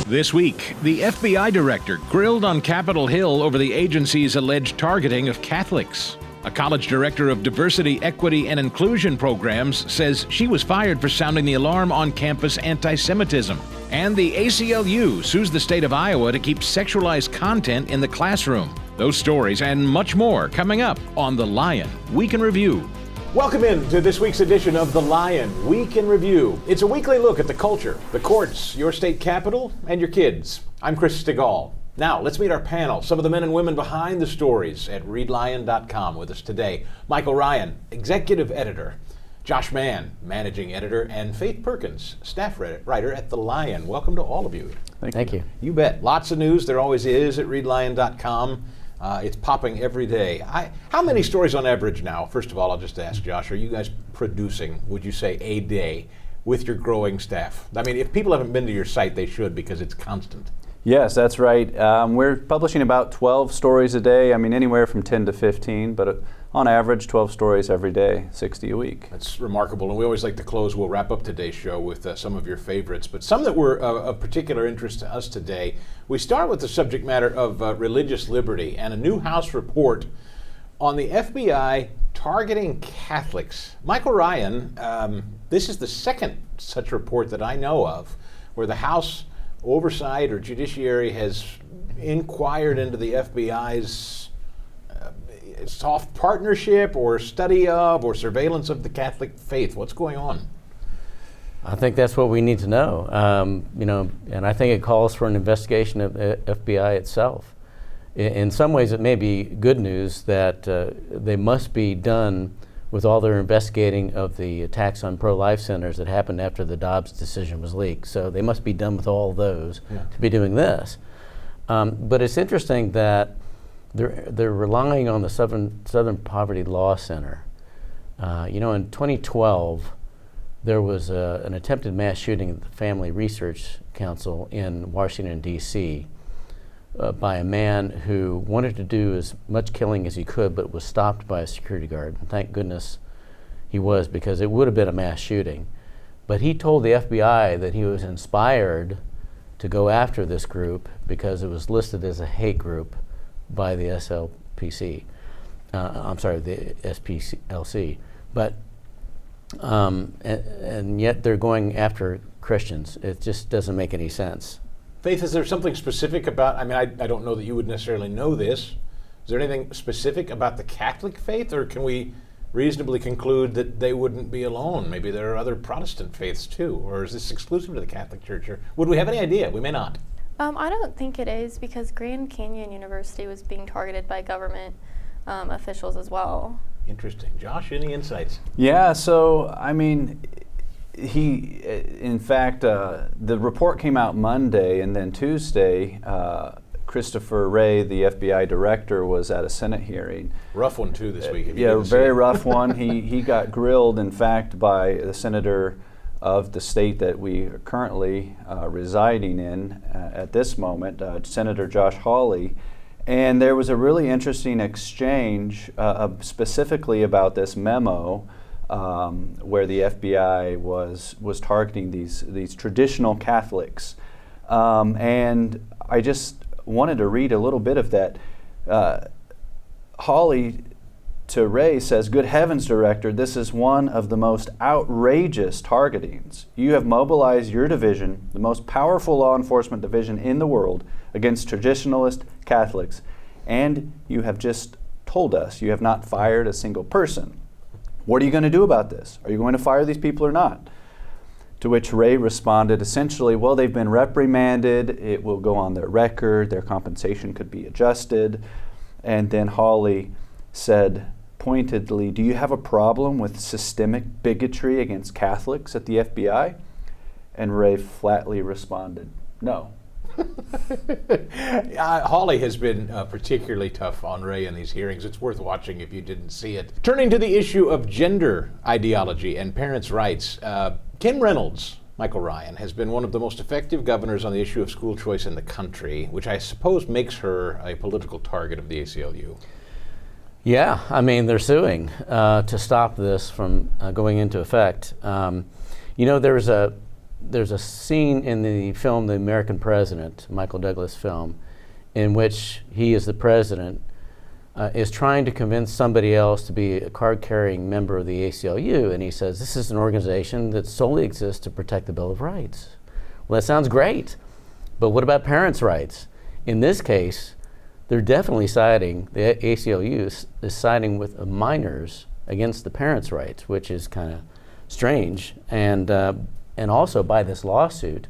This week, the FBI director grilled on Capitol Hill over the agency's alleged targeting of Catholics. A college director of diversity, equity, and inclusion programs says she was fired for sounding the alarm on campus antisemitism. And the ACLU sues the state of Iowa to keep sexualized content in the classroom. Those stories and much more coming up on The Lion Week in Review. Welcome in to this week's edition of The Lion Week in Review. It's a weekly look at the culture, the courts, your state capitol, and your kids. I'm Chris Stigall. Now, let's meet our panel, some of the men and women behind the stories at readlion.com. With us today, Michael Ryan, executive editor, Josh Mann, managing editor, and Faith Perkins, staff writer at The Lion. Welcome to all of you. Thank you. You bet. Lots of news. There always is at readlion.com. It's popping every day. How many stories on average now? First of all, I'll just ask Josh, are you guys producing, would you say, a day with your growing staff? I mean, if people haven't been to your site, they should, because it's constant. Yes, that's right. We're publishing about 12 stories a day. I mean, anywhere from 10 to 15, but on average, 12 stories every day, 60 a week. That's remarkable, and we always like to close. We'll wrap up today's show with some of your favorites, but some that were of particular interest to us today. We start with the subject matter of religious liberty and a new House report on the FBI targeting Catholics. Michael Ryan, this is the second such report that I know of where the House Oversight or Judiciary has inquired into the FBI's soft partnership or study of or surveillance of the Catholic faith. What's going on? I think that's what we need to know. And I think it calls for an investigation of the FBI itself. In some ways, it may be good news that they must be done with all their investigating of the attacks on pro-life centers that happened after the Dobbs decision was leaked. So they must be done with all those to be doing this. But it's interesting that they're relying on the Southern Poverty Law Center. In 2012, there was an attempted mass shooting at the Family Research Council in Washington, D.C. By a man who wanted to do as much killing as he could, but was stopped by a security guard. And thank goodness he was, because it would have been a mass shooting. But he told the FBI that he was inspired to go after this group because it was listed as a hate group by the SLPC. The SPLC. But and yet they're going after Christians. It just doesn't make any sense. Faith, is there something specific about, I don't know that you would necessarily know this. Is there anything specific about the Catholic faith, or can we reasonably conclude that they wouldn't be alone? Maybe there are other Protestant faiths too, or is this exclusive to the Catholic Church? Or would we have any idea? We may not. I don't think it is, because Grand Canyon University was being targeted by government officials as well. Interesting. Josh, any insights? Yeah, so, in fact, the report came out Monday, and then Tuesday, Christopher Wray, the FBI director, was at a Senate hearing. Rough one, too, this week. Very rough one. He got grilled, in fact, by the senator of the state that we are currently residing in at this moment, Senator Josh Hawley. And there was a really interesting exchange specifically about this memo where the FBI was targeting these traditional Catholics. And I just wanted to read a little bit of that. Hawley to Ray says, "Good heavens, Director, this is one of the most outrageous targetings. You have mobilized your division, the most powerful law enforcement division in the world, against traditionalist Catholics, and you have just told us you have not fired a single person. What are you going to do about this? Are you going to fire these people or not?" To which Ray responded essentially, well, they've been reprimanded, it will go on their record, their compensation could be adjusted. And then Hawley said pointedly, "Do you have a problem with systemic bigotry against Catholics at the FBI?" And Ray flatly responded, "No." Hawley has been particularly tough on Ray in these hearings. It's worth watching if you didn't see it. Turning to the issue of gender ideology and parents' rights, Kim Reynolds, Michael Ryan, has been one of the most effective governors on the issue of school choice in the country, which I suppose makes her a political target of the ACLU. Yeah, they're suing to stop this from going into effect. There's there's a scene in the film The American President, Michael Douglas film, in which he is the president, is trying to convince somebody else to be a card-carrying member of the ACLU, and he says, this is an organization that solely exists to protect the Bill of Rights. Well, that sounds great, but what about parents' rights? In this case, they're definitely siding, the ACLU is siding with minors against the parents' rights, which is kind of strange. And also by this lawsuit,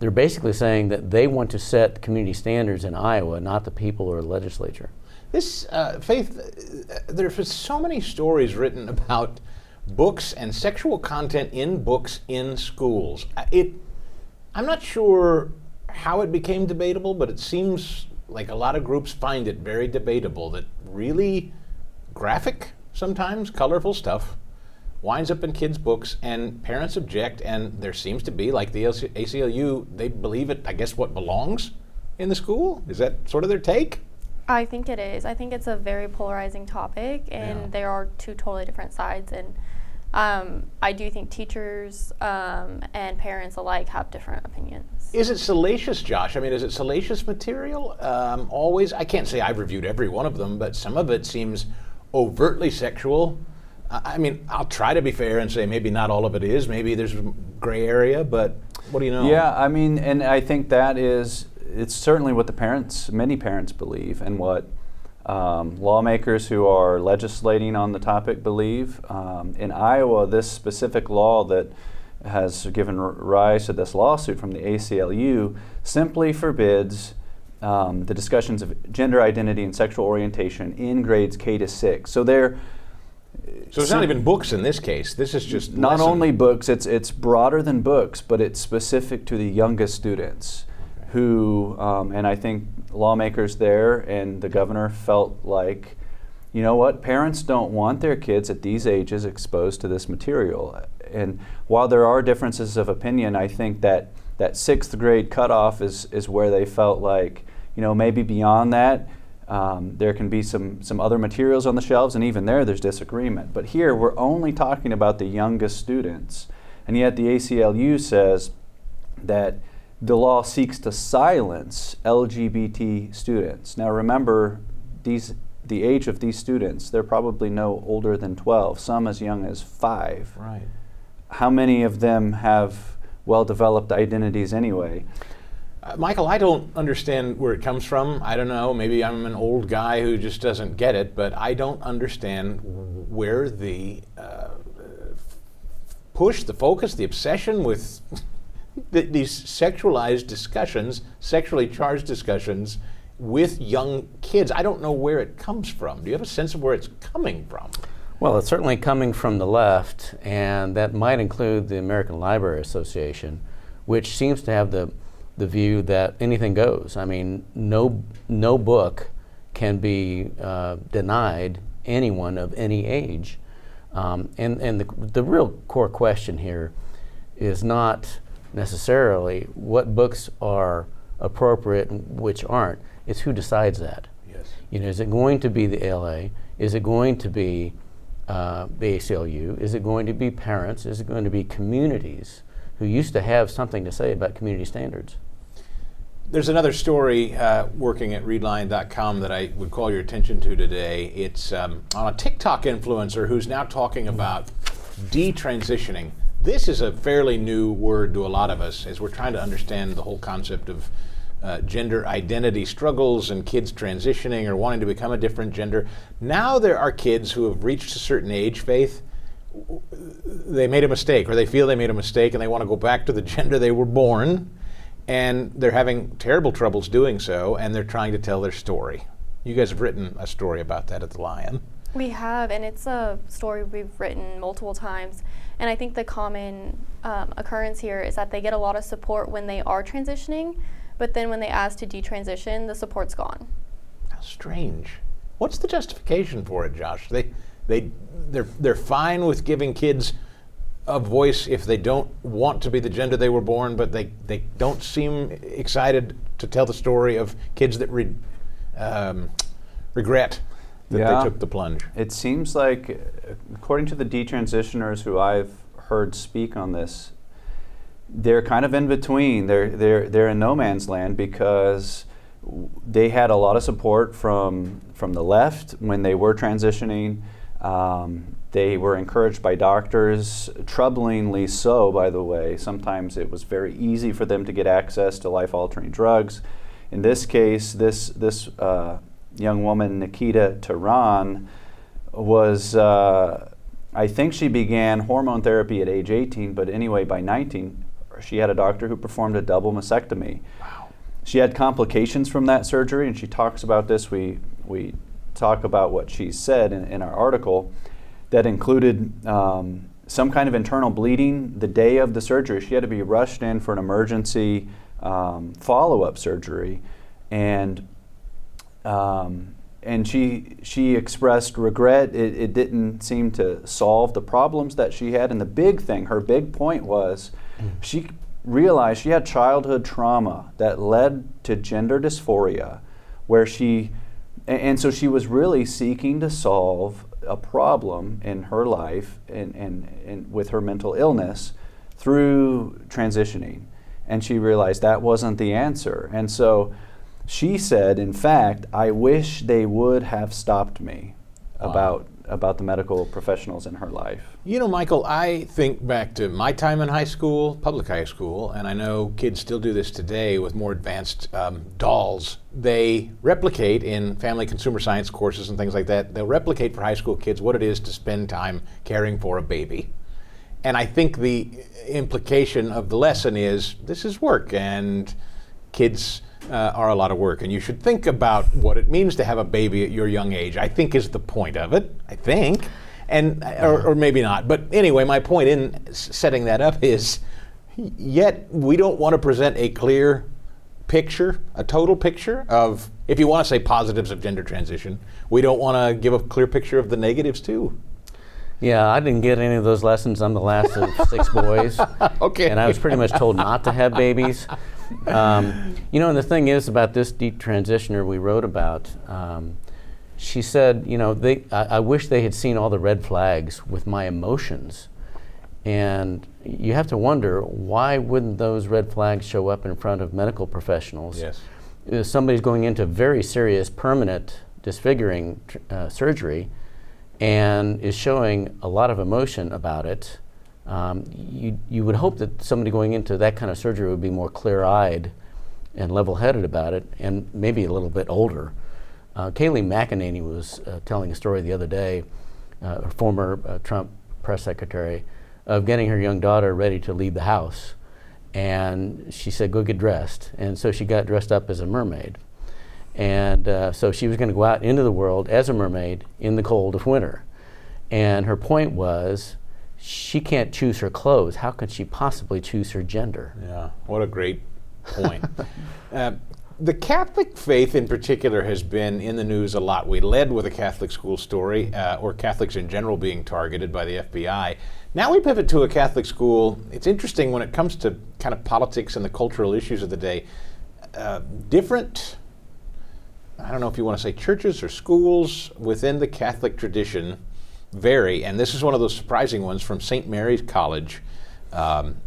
they're basically saying that they want to set community standards in Iowa, not the people or the legislature. This, Faith, there's so many stories written about books and sexual content in books in schools. I'm not sure how it became debatable, but it seems like a lot of groups find it very debatable that really graphic, sometimes colorful stuff winds up in kids' books, and parents object, and there seems to be, like the ACLU, they believe it, I guess, what belongs in the school? Is that sort of their take? I think it is. I think it's a very polarizing topic, and there are two totally different sides. And I do think teachers and parents alike have different opinions. Is it salacious, Josh? I mean, is it salacious material? Always? I can't say I've reviewed every one of them, but some of it seems overtly sexual. I mean, I'll try to be fair and say maybe not all of it is. Maybe there's a gray area, but what do you know? Yeah, I mean, and I think it's certainly what many parents believe, and what lawmakers who are legislating on the topic believe. In Iowa, this specific law that has given rise to this lawsuit from the ACLU simply forbids the discussions of gender identity and sexual orientation in grades K to 6. So it's not even books in this case. This is just not only books. It's broader than books, but it's specific to the youngest students. Who, and I think lawmakers there and the governor felt like, you know what, parents don't want their kids at these ages exposed to this material. And while there are differences of opinion, I think that 6th grade cutoff is where they felt like, you know, maybe beyond that, there can be some other materials on the shelves, and even there's disagreement. But here, we're only talking about the youngest students. And yet the ACLU says that the law seeks to silence LGBT students. Now remember, the age of these students, they're probably no older than 12, some as young as 5. Right. How many of them have well-developed identities anyway? Michael, I don't understand where it comes from. I don't know, maybe I'm an old guy who just doesn't get it, but I don't understand where the push, the focus, the obsession with these sexualized discussions, sexually charged discussions with young kids. I don't know where it comes from. Do you have a sense of where it's coming from? Well, it's certainly coming from the left, and that might include the American Library Association, which seems to have the view that anything goes. I mean, no book can be denied anyone of any age. And the real core question here is not necessarily what books are appropriate and which aren't. It's who decides that. Yes. You know, is it going to be the ALA? Is it going to be the ACLU? Is it going to be parents? Is it going to be communities who used to have something to say about community standards? There's another story working at readline.com that I would call your attention to today. It's on a TikTok influencer who's now talking about detransitioning. This is a fairly new word to a lot of us as we're trying to understand the whole concept of gender identity struggles and kids transitioning or wanting to become a different gender. Now there are kids who have reached a certain age, Faith, they made a mistake, or they feel they made a mistake and they want to go back to the gender they were born, and they're having terrible troubles doing so, and they're trying to tell their story. You guys have written a story about that at the Lion. We have, and it's a story we've written multiple times. And I think the common occurrence here is that they get a lot of support when they are transitioning, but then when they ask to detransition, the support's gone. How strange. What's the justification for it, Josh? They're fine with giving kids a voice if they don't want to be the gender they were born, but they don't seem excited to tell the story of kids that regret that they took the plunge. It seems like, according to the detransitioners who I've heard speak on this, they're kind of in between. They're in no man's land because they had a lot of support from the left when they were transitioning. They were encouraged by doctors, troublingly so, by the way. Sometimes it was very easy for them to get access to life-altering drugs. In this case, this young woman, Nikita Tehran, was, I think she began hormone therapy at age 18, but anyway, by 19, she had a doctor who performed a double mastectomy. Wow. She had complications from that surgery, and she talks about this. We talk about what she said in our article that included some kind of internal bleeding the day of the surgery. She had to be rushed in for an emergency follow-up surgery, and she expressed regret. It didn't seem to solve the problems that she had, and the big thing, her big point was, she realized she had childhood trauma that led to gender dysphoria, where and so she was really seeking to solve a problem in her life and with her mental illness through transitioning. And she realized that wasn't the answer. And so she said, in fact, I wish they would have stopped me about the medical professionals in her life. You know, Michael, I think back to my time in high school, public high school, and I know kids still do this today with more advanced dolls. They replicate in family consumer science courses and things like that, they'll replicate for high school kids what it is to spend time caring for a baby. And I think the implication of the lesson is this is work, and kids are a lot of work, and you should think about what it means to have a baby at your young age, I think is the point of it, I think. And or maybe not. But anyway, my point in setting that up is, yet we don't want to present a clear picture, a total picture of, if you want to say positives of gender transition, we don't want to give a clear picture of the negatives too. Yeah, I didn't get any of those lessons. I'm the last of 6 boys. Okay. And I was pretty much told not to have babies. You know, and the thing is about this detransitioner we wrote about, she said, you know, I wish they had seen all the red flags with my emotions. And you have to wonder, why wouldn't those red flags show up in front of medical professionals? Yes. If somebody's going into very serious, permanent, disfiguring surgery and is showing a lot of emotion about it, you would hope that somebody going into that kind of surgery would be more clear-eyed and level-headed about it, and maybe a little bit older. Kayleigh McEnany was telling a story the other day, a former Trump press secretary, of getting her young daughter ready to leave the house. And she said, go get dressed. And so she got dressed up as a mermaid. And so she was going to go out into the world as a mermaid in the cold of winter. And her point was, she can't choose her clothes. How could she possibly choose her gender? Yeah, what a great point. The Catholic faith in particular has been in the news a lot. We led with a Catholic school story, or Catholics in general being targeted by the FBI. Now we pivot to a Catholic school. It's interesting when it comes to kind of politics and the cultural issues of the day. Different, I don't know if you want to say churches or schools within the Catholic tradition vary, and this is one of those surprising ones from St. Mary's College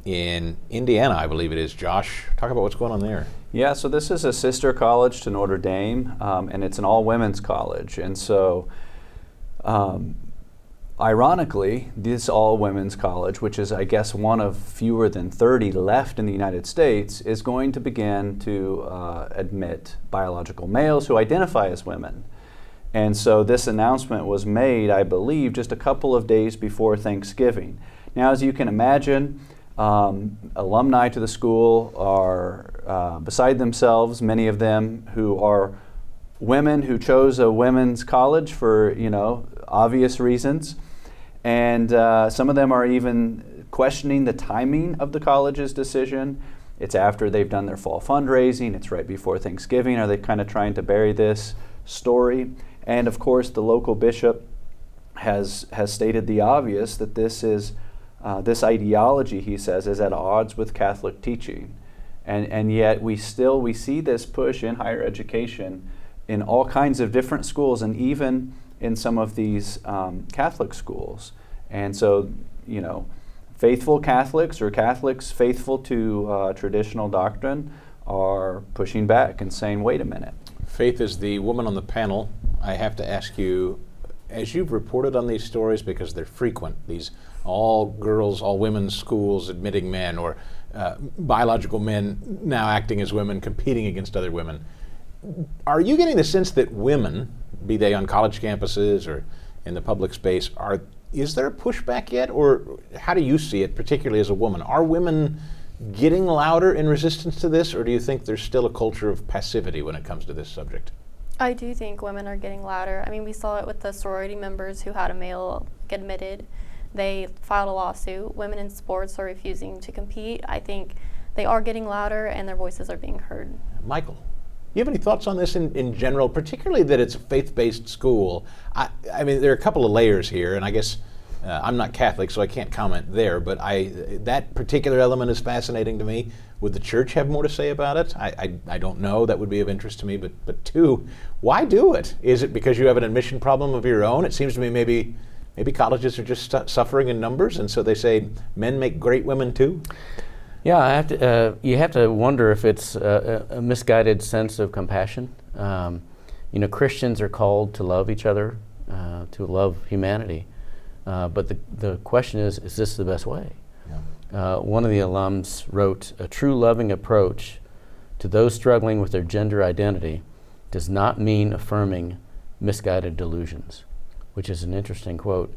in Indiana, I believe it is. Josh, talk about what's going on there. Yeah, so this is a sister college to Notre Dame, and it's an all-women's college. And so, ironically, this all-women's college, which is, I guess, one of fewer than 30 left in the United States, is going to begin to admit biological males who identify as women. And so this announcement was made, I believe, just a couple of days before Thanksgiving. Now, as you can imagine, alumni to the school are beside themselves, many of them who are women who chose a women's college for, obvious reasons. And some of them are even questioning the timing of the college's decision. It's after they've done their fall fundraising. It's right before Thanksgiving. Are they kind of trying to bury this story? And of course, the local bishop has stated the obvious, that this this ideology, he says, is at odds with Catholic teaching. And yet we see this push in higher education in all kinds of different schools, and even in some of these Catholic schools. And so, faithful Catholics or Catholics faithful to traditional doctrine are pushing back and saying, wait a minute. Faith is the woman on the panel. I have to ask you, as you've reported on these stories, because they're frequent, these all girls, all women's schools admitting men, or biological men now acting as women, competing against other women, are you getting the sense that women, be they on college campuses or in the public space, is there a pushback yet, or how do you see it, particularly as a woman? Are women getting louder in resistance to this, or do you think there's still a culture of passivity when it comes to this subject? I do think women are getting louder. I mean, we saw it with the sorority members who had a male get admitted. They filed a lawsuit. Women in sports are refusing to compete. I think they are getting louder and their voices are being heard. Michael, you have any thoughts on this in general, particularly that it's a faith-based school? I mean, there are a couple of layers here, and I guess I'm not Catholic, so I can't comment there, but that particular element is fascinating to me. Would the church have more to say about it? I don't know. That would be of interest to me. But two, why do it? Is it because you have an admission problem of your own? It seems to me maybe colleges are just suffering in numbers, and so they say men make great women too? Yeah, you have to wonder if it's a misguided sense of compassion. Christians are called to love each other, to love humanity. But the question is this the best way? Yeah. One of the alums wrote, "A true loving approach to those struggling with their gender identity does not mean affirming misguided delusions," which is an interesting quote.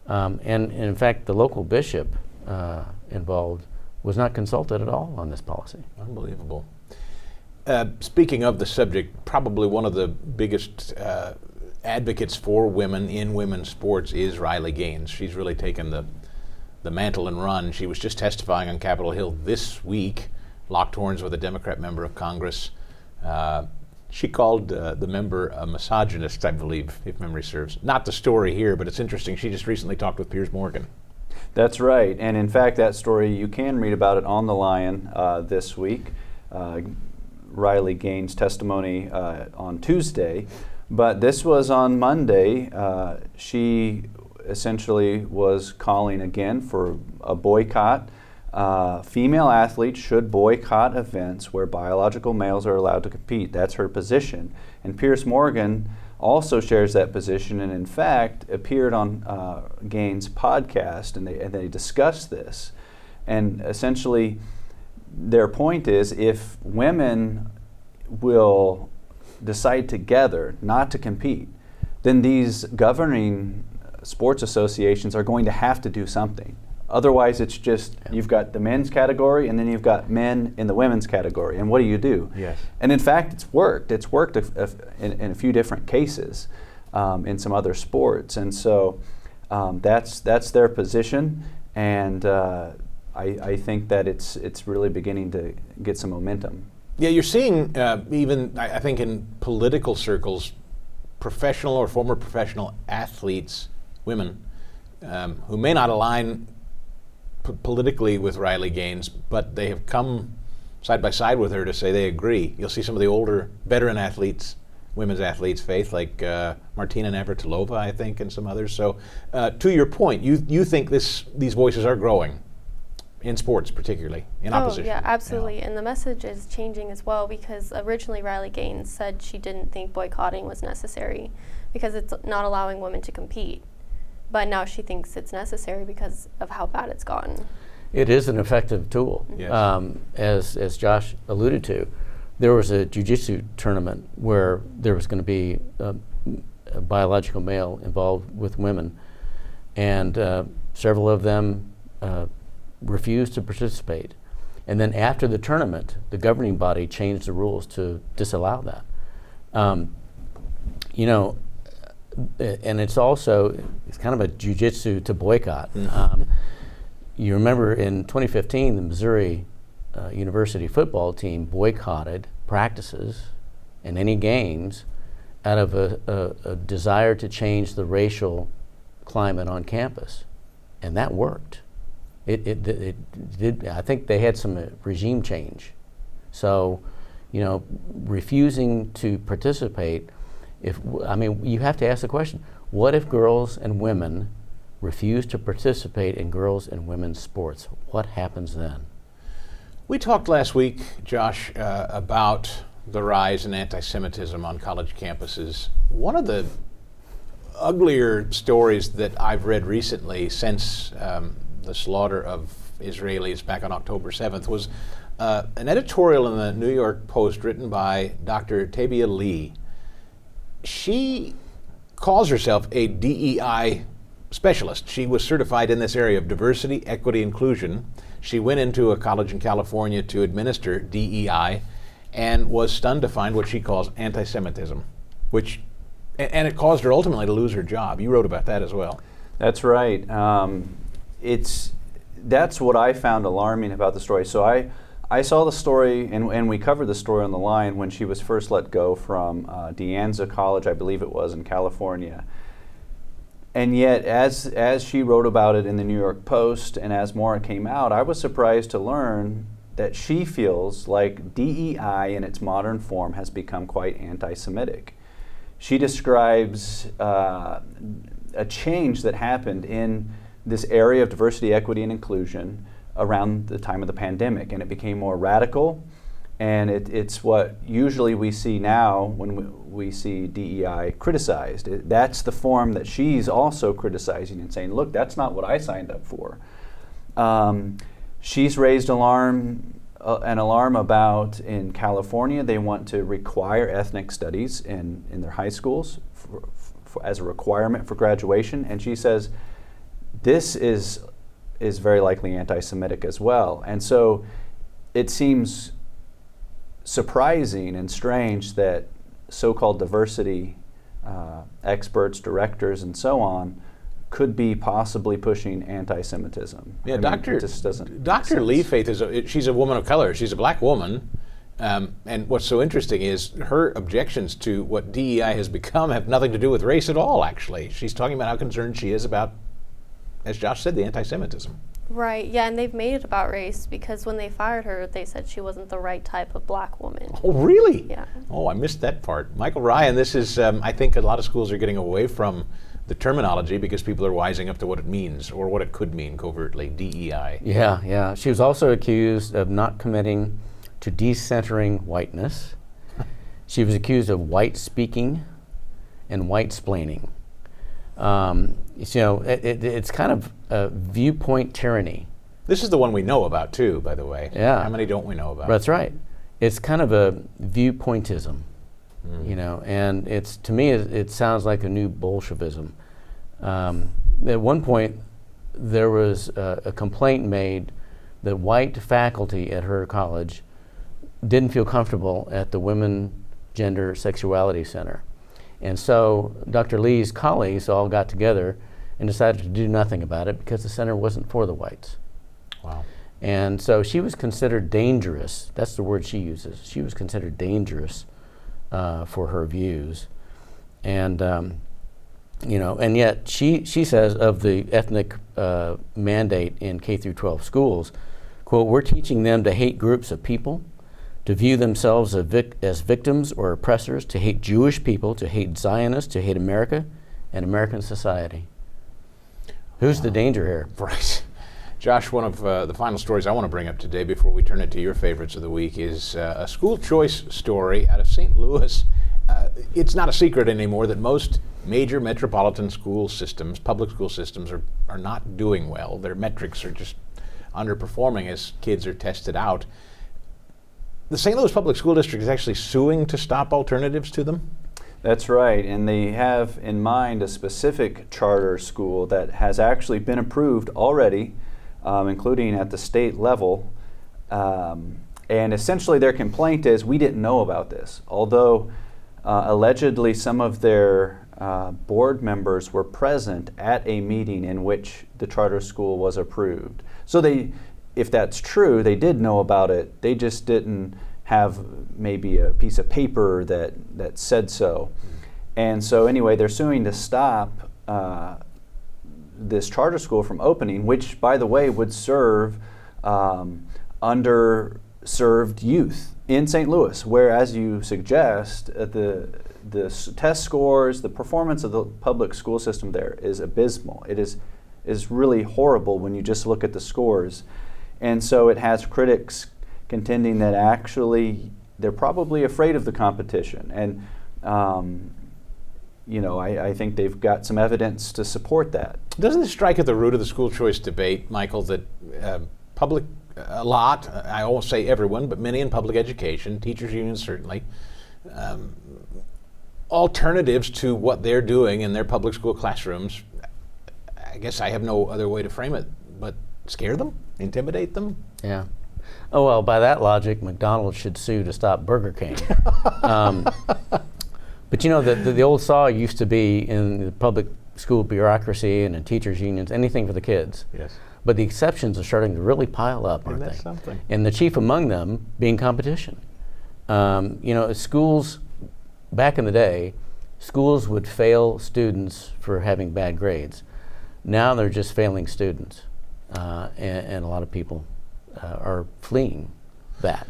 And in fact, the local bishop involved was not consulted at all on this policy. Unbelievable. Speaking of the subject, probably one of the biggest advocates for women in women's sports is Riley Gaines. She's really taken the mantle and run. She was just testifying on Capitol Hill this week, locked horns with a Democrat member of Congress. She called the member a misogynist, I believe, if memory serves. Not the story here, but it's interesting. She just recently talked with Piers Morgan. That's right. And in fact, that story, you can read about it on The Lion this week. Riley Gaines' testimony on Tuesday. But this was on Monday. She essentially was calling again for a boycott. Female athletes should boycott events where biological males are allowed to compete. That's her position. And Piers Morgan also shares that position, and in fact appeared on Gaines' podcast, and they discussed this. And essentially their point is, if women will decide together not to compete, then these governing sports associations are going to have to do something. Otherwise, it's just you've got the men's category and then you've got men in the women's category. And what do you do? Yes. And in fact, it's worked. It's worked in a few different cases in some other sports. And so that's their position. And I think that it's really beginning to get some momentum. Yeah, you're seeing even, I think, in political circles, professional or former professional athletes, women, who may not align politically with Riley Gaines, but they have come side by side with her to say they agree. You'll see some of the older veteran athletes, women's athletes, Faith, like Martina Navratilova, I think, and some others. So to your point, you think these voices are growing in sports, particularly in opposition. Oh, yeah, absolutely. Yeah. And the message is changing as well, because originally Riley Gaines said she didn't think boycotting was necessary because it's not allowing women to compete. But now she thinks it's necessary because of how bad it's gotten. It is an effective tool. Yes. As Josh alluded to, there was a jiu-jitsu tournament where there was going to be a biological male involved with women, and several of them refused to participate. And then after the tournament, the governing body changed the rules to disallow that. And it's kind of a jiu-jitsu to boycott. Mm-hmm. You remember in 2015, the Missouri University football team boycotted practices and any games out of a desire to change the racial climate on campus, and that worked. It did. I think they had some regime change. So, refusing to participate. You have to ask the question: what if girls and women refuse to participate in girls' and women's sports. What happens then? We talked last week, Josh, about the rise in anti-Semitism on college campuses. One of the uglier stories that I've read recently since the slaughter of Israelis back on October 7th was an editorial in the New York Post written by Dr. Tabia Lee. She calls herself a DEI specialist. She was certified in this area of diversity, equity, inclusion. She went into a college in California to administer DEI and was stunned to find what she calls anti-Semitism, and it caused her ultimately to lose her job. You wrote about that as well. That's right. That's what I found alarming about the story. So I saw the story, and we covered the story on the line when she was first let go from De Anza College, I believe it was, in California. And yet, as she wrote about it in the New York Post, and as more came out, I was surprised to learn that she feels like DEI in its modern form has become quite anti-Semitic. She describes a change that happened in this area of diversity, equity, and inclusion around the time of the pandemic, and it became more radical, and it's what usually we see now when we see DEI criticized. That's the form that she's also criticizing and saying, look, that's not what I signed up for. She's raised an alarm about in California, they want to require ethnic studies in their high schools as a requirement for graduation, and she says this is very likely anti-Semitic as well. And so it seems surprising and strange that so-called diversity experts, directors, and so on could be possibly pushing anti-Semitism. Yeah, Dr. Lee Faith she's a woman of color. She's a black woman. And what's so interesting is her objections to what DEI has become have nothing to do with race at all, actually. She's talking about how concerned she is about, as Josh said, the anti-Semitism. Right, yeah, and they've made it about race because when they fired her, they said she wasn't the right type of black woman. Oh, really? Yeah. Oh, I missed that part. Michael Ryan, this is, I think a lot of schools are getting away from the terminology because people are wising up to what it means or what it could mean covertly, DEI. Yeah. She was also accused of not committing to decentering whiteness. She was accused of white speaking and white splaining. It's kind of a viewpoint tyranny. This is the one we know about too, by the way. Yeah. How many don't we know about? That's right. It's kind of a viewpointism, and it's, to me, it sounds like a new Bolshevism. At one point, there was a complaint made that white faculty at her college didn't feel comfortable at the Women Gender Sexuality Center. And so Dr. Lee's colleagues all got together and decided to do nothing about it because the center wasn't for the whites. Wow. And so she was considered dangerous. That's the word she uses. She was considered dangerous for her views. And, and yet she says of the ethnic mandate in K through 12 schools, quote, we're teaching them to hate groups of people, to view themselves as victims or oppressors, to hate Jewish people, to hate Zionists, to hate America and American society. Who's the danger here? Right. Josh, one of the final stories I want to bring up today before we turn it to your favorites of the week is a school choice story out of St. Louis. It's not a secret anymore that most major metropolitan school systems, public school systems, are not doing well. Their metrics are just underperforming as kids are tested out. The St. Louis Public School District is actually suing to stop alternatives to them? That's right, and they have in mind a specific charter school that has actually been approved already, including at the state level. And essentially their complaint is, we didn't know about this, although allegedly some of their board members were present at a meeting in which the charter school was approved. So if that's true, they did know about it. They just didn't have maybe a piece of paper that said so. And so anyway, they're suing to stop this charter school from opening, which, by the way, would serve underserved youth in St. Louis, where, as you suggest, the test scores, the performance of the public school system there is abysmal. It is is really horrible when you just look at the scores. And so it has critics contending that actually they're probably afraid of the competition. And I think they've got some evidence to support that. Doesn't it strike at the root of the school choice debate, Michael, that a lot, I won't say everyone, but many in public education, teachers unions certainly, alternatives to what they're doing in their public school classrooms, I guess I have no other way to frame it, but scare them, intimidate them? Yeah. Oh, well, by that logic, McDonald's should sue to stop Burger King. But the old saw used to be in the public school bureaucracy and in teachers unions, anything for the kids. Yes. But the exceptions are starting to really pile up, aren't Isn't that they? something? And the chief among them being competition. Schools, back in the day, schools would fail students for having bad grades. Now they're just failing students. And a lot of people are fleeing that.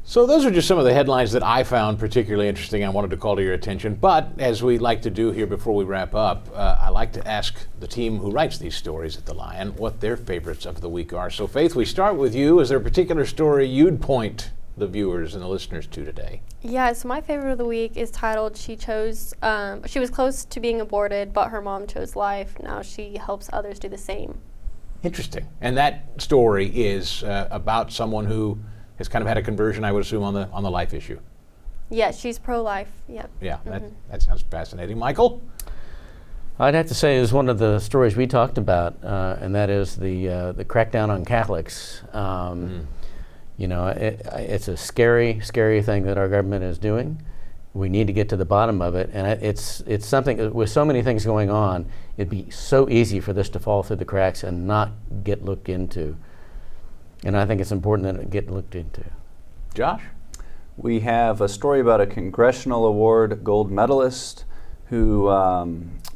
So those are just some of the headlines that I found particularly interesting. I wanted to call to your attention. But as we like to do here before we wrap up, I like to ask the team who writes these stories at The Lion what their favorites of the week are. So Faith, we start with you. Is there a particular story you'd point the viewers and the listeners to today? Yeah, so my favorite of the week is titled she was close to being aborted, but her mom chose life. Now she helps others do the same. Interesting. And that story is about someone who has kind of had a conversion, I would assume, on the life issue. Yeah, she's pro-life. Yep. Yeah, that sounds fascinating. Michael? I'd have to say it was one of the stories we talked about, and that is the crackdown on Catholics. It's a scary, scary thing that our government is doing. We need to get to the bottom of it, and it's something, with so many things going on, it'd be so easy for this to fall through the cracks and not get looked into. And I think it's important that it get looked into. Josh? We have a story about a Congressional Award gold medalist who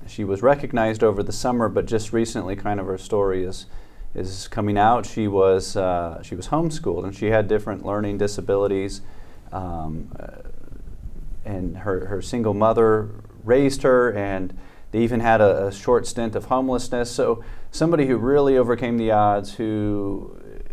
she was recognized over the summer, but just recently kind of her story is coming out. She was homeschooled, and she had different learning disabilities, and her single mother raised her, and they even had a short stint of homelessness. So somebody who really overcame the odds,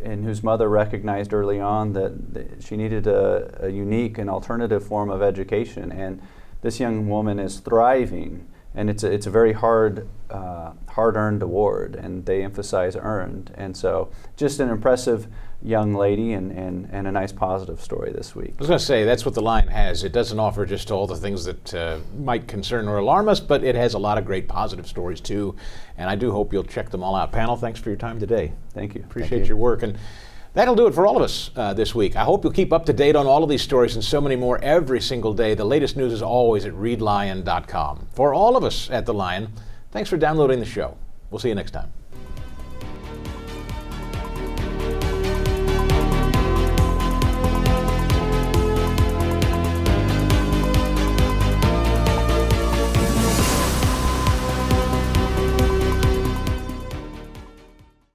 and whose mother recognized early on that she needed a unique and alternative form of education. And this young woman is thriving, and it's a very hard-earned award, and they emphasize earned. And so just an impressive young lady and a nice positive story this week. I was going to say, that's what The Lion has. It doesn't offer just all the things that might concern or alarm us, but it has a lot of great positive stories too. And I do hope you'll check them all out. Panel, thanks for your time today. Thank you. Appreciate your work. And that'll do it for all of us this week. I hope you'll keep up to date on all of these stories and so many more every single day. The latest news is always at readlion.com. For all of us at The Lion, thanks for downloading the show. We'll see you next time.